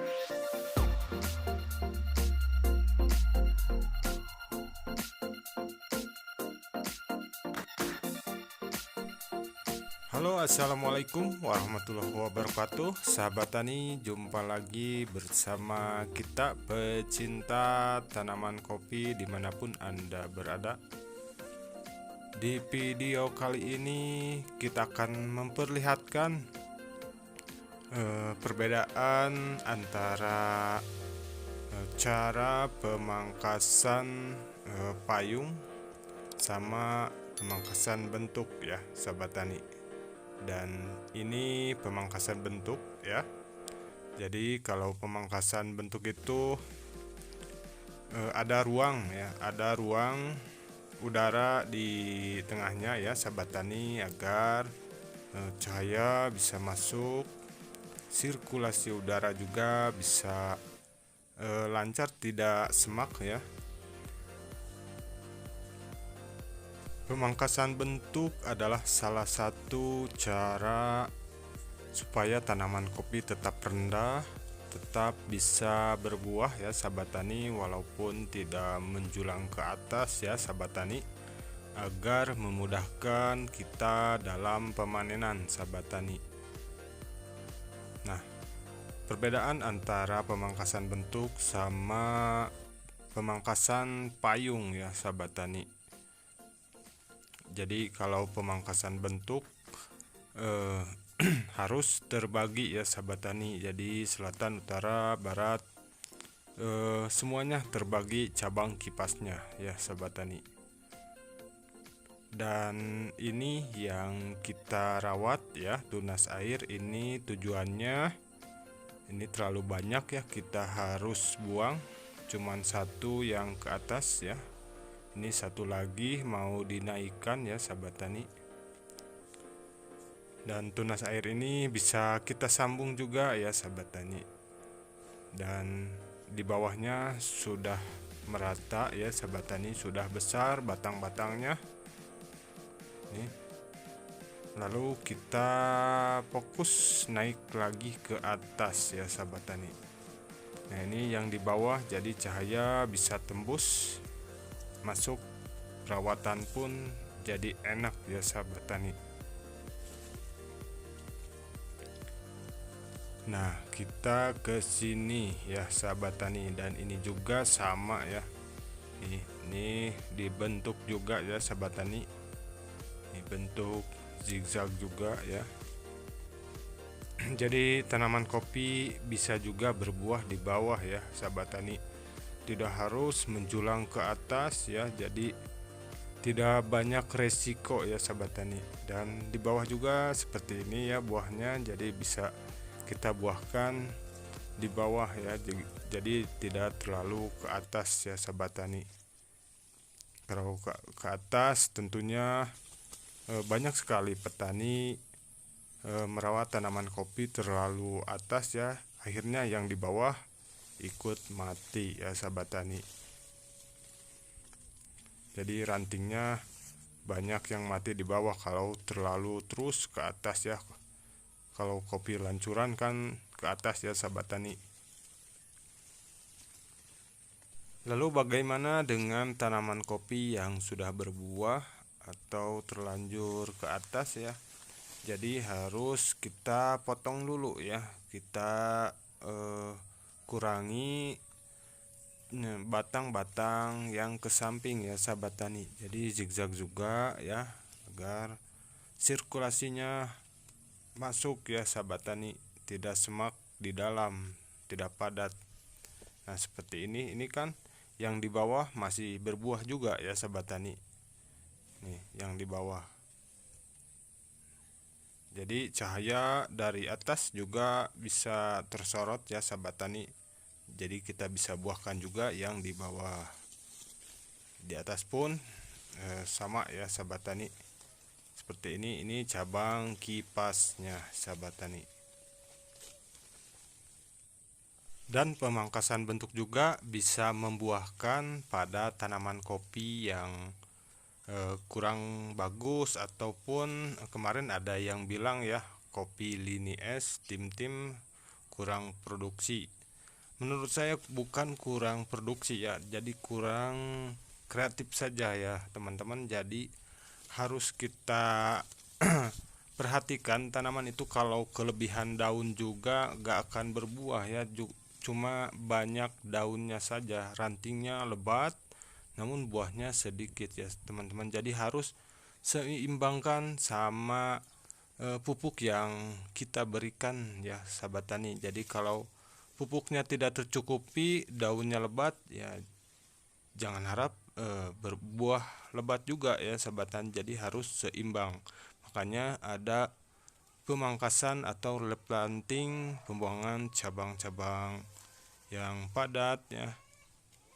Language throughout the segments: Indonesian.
Halo, assalamualaikum warahmatullahi wabarakatuh. Sahabat tani, jumpa lagi bersama kita pecinta tanaman kopi dimanapun Anda berada. Di video kali ini kita akan memperlihatkan perbedaan antara cara pemangkasan payung sama pemangkasan bentuk ya, sahabat tani. Dan ini pemangkasan bentuk ya. Jadi kalau pemangkasan bentuk itu ada ruang ya, ada ruang udara di tengahnya ya, sahabat tani, agar cahaya bisa masuk, sirkulasi udara juga bisa lancar, tidak semak ya. Pemangkasan bentuk adalah salah satu cara supaya tanaman kopi tetap rendah, tetap bisa berbuah ya, sahabat tani, walaupun tidak menjulang ke atas ya, sahabat tani, agar memudahkan kita dalam pemanenan, sahabat tani. Nah, perbedaan antara pemangkasan bentuk sama pemangkasan payung ya, sahabat tani. Jadi kalau pemangkasan bentuk harus terbagi ya, sahabat tani. Jadi selatan, utara, barat, semuanya terbagi cabang kipasnya ya, sahabat tani. Dan ini yang kita rawat ya, tunas air ini tujuannya, ini terlalu banyak ya, kita harus buang, cuman satu yang ke atas ya. Ini satu lagi mau dinaikkan ya, sahabat tani. Dan tunas air ini bisa kita sambung juga ya, sahabat tani. Dan di bawahnya sudah merata ya, sahabat tani, sudah besar batang-batangnya. Nih. Lalu kita fokus naik lagi ke atas ya, sahabat tani. Nah, ini yang di bawah, jadi cahaya bisa tembus masuk, perawatan pun jadi enak ya, sahabat tani. Nah, kita ke sini ya, sahabat tani, dan ini juga sama ya. Ini dibentuk juga ya, sahabat tani. Ini bentuk zigzag juga ya. Jadi tanaman kopi bisa juga berbuah di bawah ya, sahabat tani. Tidak harus menjulang ke atas ya, jadi tidak banyak resiko ya, sahabat tani. Dan di bawah juga seperti ini ya buahnya, jadi bisa kita buahkan di bawah ya, jadi tidak terlalu ke atas ya, sahabat tani. Kalau ke atas tentunya banyak sekali petani merawat tanaman kopi terlalu atas ya, akhirnya yang di bawah ikut mati ya, sahabat tani. Jadi rantingnya banyak yang mati di bawah kalau terlalu terus ke atas ya. Kalau kopi lancuran kan ke atas ya, sahabat tani. Lalu bagaimana dengan tanaman kopi yang sudah berbuah atau terlanjur ke atas ya? Jadi harus kita potong dulu ya. Kita kurangi batang-batang yang ke samping ya, sahabat tani. Jadi zigzag juga ya, agar sirkulasinya masuk ya, sahabat tani, tidak semak di dalam, tidak padat. Nah, seperti ini kan yang di bawah masih berbuah juga ya, sahabat tani. Nih, yang di bawah. Jadi cahaya dari atas juga bisa tersorot ya, sahabat tani. Jadi kita bisa buahkan juga yang di bawah. Di atas pun sama ya, sahabat tani. Seperti ini cabang kipasnya, sahabat tani. Dan pemangkasan bentuk juga bisa membuahkan pada tanaman kopi yang kurang bagus, ataupun kemarin ada yang bilang ya, kopi lini es tim-tim kurang produksi. menurut saya bukan kurang produksi ya, jadi kurang kreatif saja ya teman-teman. Jadi harus kita perhatikan tanaman itu, kalau kelebihan daun juga gak akan berbuah ya, cuma banyak daunnya saja, rantingnya lebat namun buahnya sedikit ya teman-teman. Jadi harus seimbangkan sama pupuk yang kita berikan ya sahabat tani. Jadi kalau pupuknya tidak tercukupi, daunnya lebat ya, jangan harap berbuah lebat juga ya sahabat tani. Jadi harus seimbang, makanya ada pemangkasan atau replanting, pembuangan cabang-cabang yang padat ya.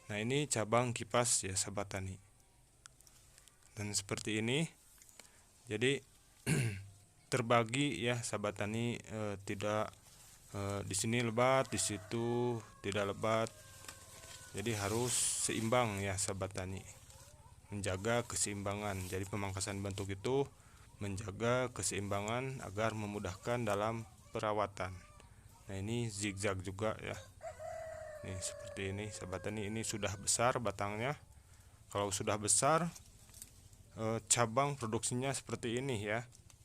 Nah ini cabang kipas ya sahabat tani, dan seperti ini. Jadi terbagi ya sahabat tani, tidak di sini lebat, di situ tidak lebat. Jadi harus seimbang ya sahabat tani, menjaga keseimbangan. Jadi pemangkasan bentuk itu menjaga keseimbangan agar memudahkan dalam perawatan. Nah ini zigzag juga ya. Nih seperti ini sahabat tani, ini sudah besar batangnya. Kalau sudah besar, cabang produksinya seperti ini ya.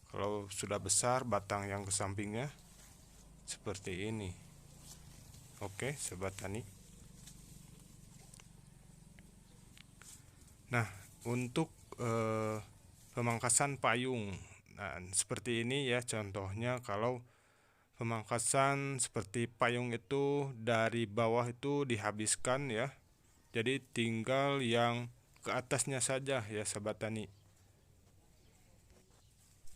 Kalau sudah besar, batang yang ke sampingnya seperti ini. Oke sahabat tani. Nah untuk pemangkasan payung, nah seperti ini ya contohnya. Kalau pemangkasan seperti payung itu dari bawah itu dihabiskan ya, jadi tinggal yang ke atasnya saja ya sahabat tani.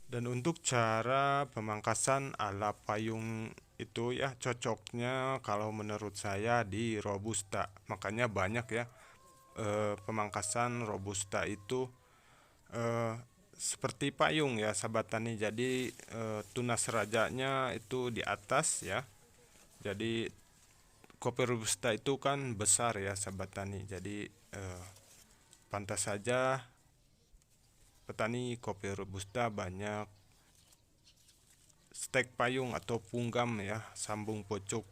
Dan untuk cara pemangkasan ala payung itu ya, cocoknya kalau menurut saya di robusta. Makanya banyak ya pemangkasan robusta itu seperti payung ya sahabat tani. Jadi tunas rajanya itu di atas ya. Jadi kopi robusta itu kan besar ya sahabat tani. Jadi pantas saja petani kopi robusta banyak stek payung atau punggam ya, sambung pocok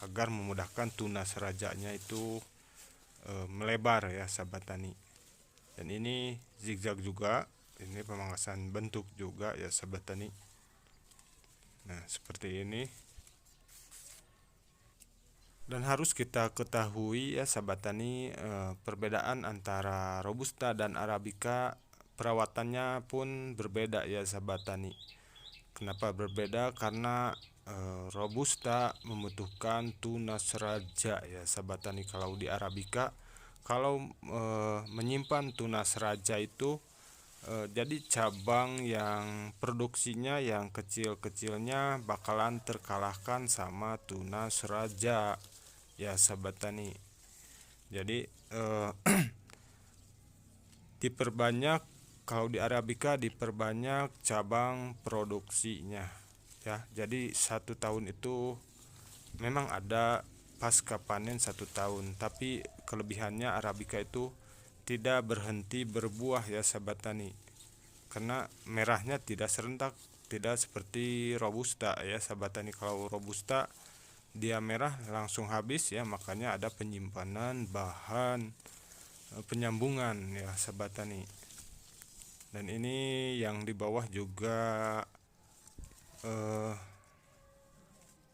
agar memudahkan tunas rajanya itu melebar ya sahabat tani. Dan ini zigzag juga, ini pemangkasan bentuk juga ya sahabat tani. Nah seperti ini. Dan harus kita ketahui ya sahabat tani, perbedaan antara robusta dan arabica perawatannya pun berbeda ya sahabat tani. Kenapa berbeda? Karena robusta membutuhkan tunas raja ya sahabat tani. Kalau di arabica, kalau menyimpan tunas raja itu jadi cabang yang produksinya yang kecil-kecilnya bakalan terkalahkan sama tunas raja ya sahabat tani. Jadi diperbanyak, kalau di arabica diperbanyak cabang produksinya ya. Jadi satu tahun itu memang ada pasca panen satu tahun, tapi kelebihannya arabica itu tidak berhenti berbuah ya sahabat tani, karena merahnya tidak serentak, tidak seperti robusta ya sahabat tani. Kalau robusta dia merah langsung habis ya, makanya ada penyimpanan bahan penyambungan ya sahabat tani. Dan ini yang di bawah juga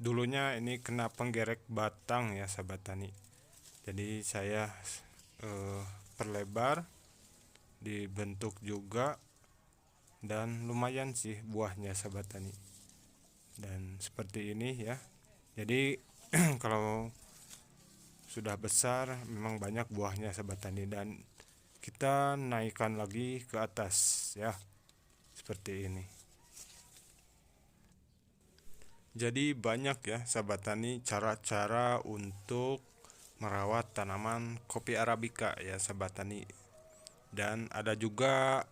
dulunya ini kena penggerek batang ya sahabat tani. Jadi saya perlebar, dibentuk juga, dan lumayan sih buahnya sahabat tani. Dan seperti ini ya. Jadi kalau sudah besar memang banyak buahnya sahabat tani, dan kita naikkan lagi ke atas ya, seperti ini. Jadi banyak ya sahabat tani cara-cara untuk merawat tanaman kopi arabica ya sahabat tani. Dan ada juga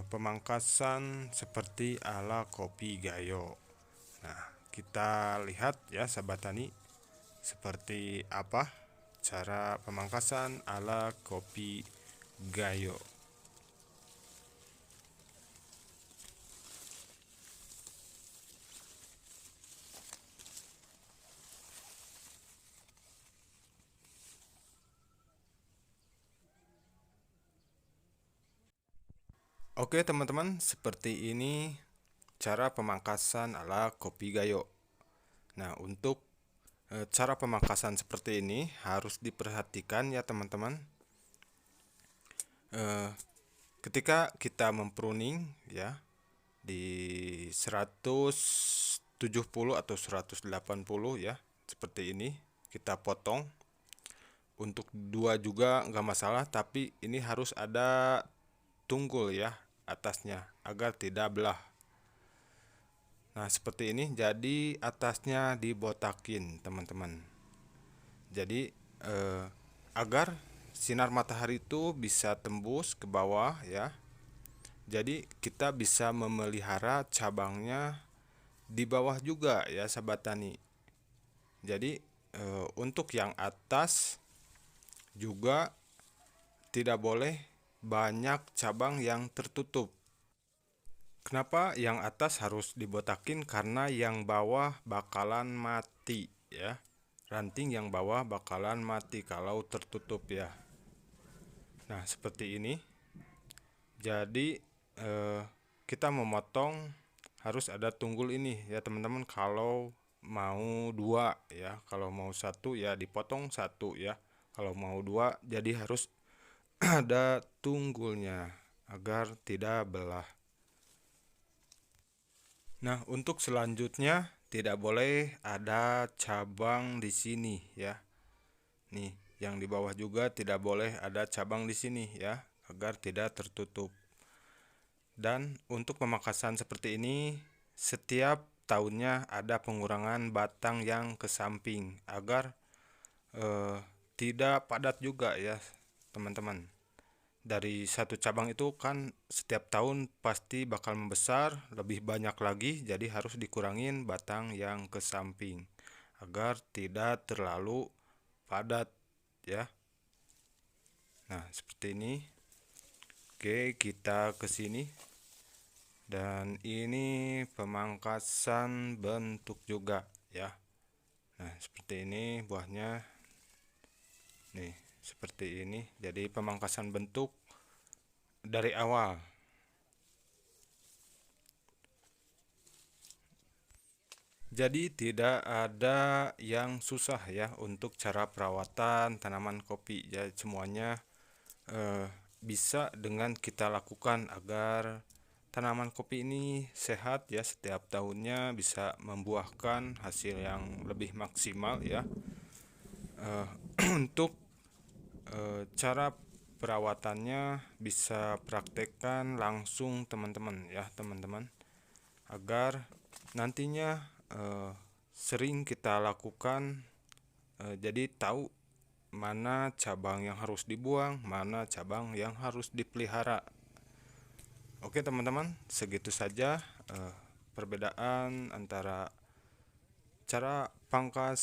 pemangkasan seperti ala kopi gayo. Nah kita lihat ya sahabat tani, seperti apa cara pemangkasan ala kopi gayo. Oke teman-teman, seperti ini cara pemangkasan ala kopi gayo. Nah, untuk cara pemangkasan seperti ini harus diperhatikan ya teman-teman. Eh, Ketika kita mempruning ya di 170 atau 180 ya, seperti ini kita potong. Untuk dua juga nggak masalah, tapi ini harus ada tunggul ya atasnya agar tidak belah. Nah, seperti ini, jadi atasnya dibotakin, teman-teman. Jadi, agar sinar matahari itu bisa tembus ke bawah ya. Jadi, kita bisa memelihara cabangnya di bawah juga ya, sahabat tani. Jadi, untuk yang atas juga tidak boleh banyak cabang yang tertutup. Kenapa yang atas harus dibotakin? Karena yang bawah bakalan mati ya. Ranting yang bawah bakalan mati kalau tertutup ya. Nah, seperti ini. Jadi kita memotong harus ada tunggul ini ya teman-teman. Kalau mau dua ya, kalau mau satu ya dipotong satu ya. Kalau mau dua jadi harus ada tunggulnya agar tidak belah. Nah, untuk selanjutnya tidak boleh ada cabang di sini ya. Nih, yang di bawah juga tidak boleh ada cabang di sini ya, agar tidak tertutup. Dan untuk pemangkasan seperti ini, setiap tahunnya ada pengurangan batang yang ke samping agar eh, tidak padat juga ya, teman-teman. Dari satu cabang itu kan setiap tahun pasti bakal membesar lebih banyak lagi, jadi harus dikurangin batang yang ke samping agar tidak terlalu padat ya. Nah, seperti ini. Oke, kita ke sini. Dan ini pemangkasan bentuk juga ya. Nah, seperti ini buahnya. Nih, seperti ini. Jadi pemangkasan bentuk dari awal. Jadi tidak ada yang susah ya untuk cara perawatan tanaman kopi ya, semuanya bisa dengan kita lakukan agar tanaman kopi ini sehat ya, setiap tahunnya bisa membuahkan hasil yang lebih maksimal ya. Untuk cara perawatannya bisa praktekkan langsung teman-teman ya, teman-teman, agar nantinya sering kita lakukan, jadi tahu mana cabang yang harus dibuang, mana cabang yang harus dipelihara. Oke teman-teman, segitu saja perbedaan antara cara pangkas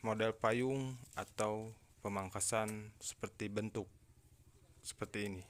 model payung atau pemangkasan seperti bentuk seperti ini.